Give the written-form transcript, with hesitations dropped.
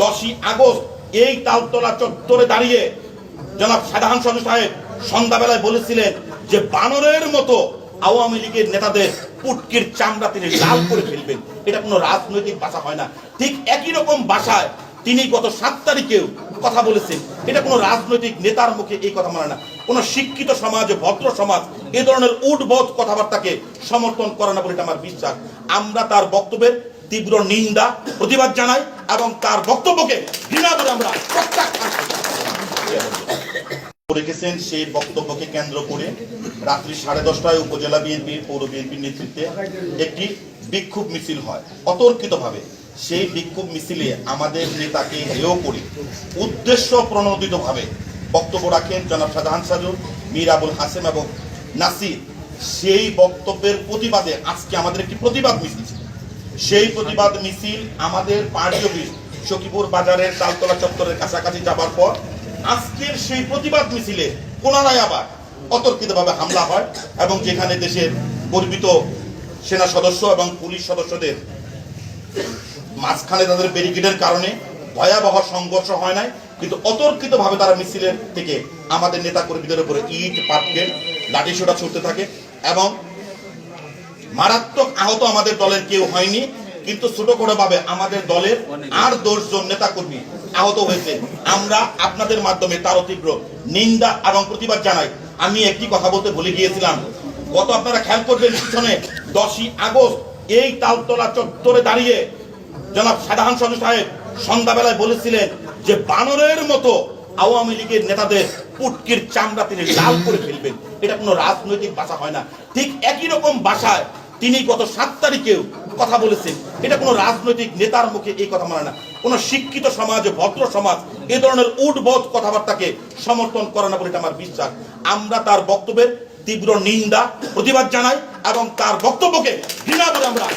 10ই August এই তালতলা চত্বরে দাঁড়িয়ে জনাব সাধারণ সদস্য সাহেব সন্ধ্যাবেলায় বলেছিলেন যে বানরের মতো আওয়ামী লীগের নেতাদের পুটকির চামড়া তিনি লাল করে ফেলবেন। এটা কোনো রাজনৈতিক ভাষা হয় না। ঠিক একই রকম ভাষায় তিনি গত 7 তারিখেও কথা বলেছেন। এটা কোনো রাজনৈতিক নেতার মুখে এই কথা মানে না। কোন শিক্ষিত সমাজ, ভদ্র সমাজ এ ধরনের উদ্ভট কথাবার্তাকে সমর্থন করে না বলে এটা আমার বিশ্বাস। আমরা তার বক্তব্যের তীব্র নিন্দা প্রতিবাদ জানাই এবং তার বক্তব্যকে ঘৃণা করে আমরা প্রত্যাখ্যান রেখেছেন। সেই বক্তব্যকে কেন্দ্র করে রাত্রি 10:30টায় উপজেলা বিএনপি পৌর বিএনপির নেতৃত্বে একটি বিক্ষোভ মিছিল হয় অতর্কিতভাবে। সেই বিক্ষোভ মিছিলে আমাদের নেতাকে হেয় করে উদ্দেশ্য প্রণোদিতভাবে বক্তব্য রাখেন জনাব শাহজাহান সাজু, মীর আবুল হাসেম এবং নাসির। সেই বক্তব্যের প্রতিবাদে আজকে আমাদের একটি প্রতিবাদ মিছিল ছিল। সেই প্রতিবাদ মিছিল আমাদের পার্টি অফিস সখীপুর বাজারের তালতলা চত্বরের কাছাকাছি যাবার পর আজকের সেই প্রতিবাদ মিছিলে পুনরায় আবার অতর্কিতভাবে হামলা হয় এবং যেখানে দেশের গর্বিত সেনা সদস্য এবং পুলিশ সদস্যদের মাঝখানে তাদের ব্যারিকেডের কারণে ভয়াবহ সংঘর্ষ হয় নাই, কিন্তু অতর্কিতভাবে তারা মিছিলের থেকে আমাদের নেতা কর্মীদের উপরে ইট পাটকেল লাঠিসোঁটা ছুটতে থাকে এবং মারাত্মক আহত আমাদের দলের কেউ হয়নি, কিন্তু ছোট করে ভাবে আমাদের দলের আর 10 জন নেতা কর্মী আহত হয়েছে। আমরা আপনাদের মাধ্যমে তারও তীব্র নিন্দা এবং প্রতিবাদ জানাই। আমি একটি কথা বলতে ভুলে গিয়েছিলাম, গত আপনারা খেয়াল করবেন পিছনে 10ই আগস্ট এই তালতলা চত্বরে দাঁড়িয়ে জনাব সাধারণ সদস্য সাহেব সন্ধ্যাবেলায় বলেছিলেন যে বানরের মতো আওয়ামী লীগের নেতাদের পুটকির চামড়া তিনি লাল করে ফেলবেন। এটা কোনো রাজনৈতিক ভাষা হয় না। ঠিক একই রকম ভাষায় তিনি গত 7 তারিখেও কথা বলেছেন। এটা কোনো রাজনৈতিক নেতার মুখে এই কথা মানে না। কোন শিক্ষিত সমাজ, ভদ্র সমাজ এ ধরনের উদ্ভট কথাবার্তাকে সমর্থন করে না বলে এটা আমার বিশ্বাস। আমরা তার বক্তব্যের তীব্র নিন্দা প্রতিবাদ জানাই এবং তার বক্তব্যকে ঘৃণা করে আমরা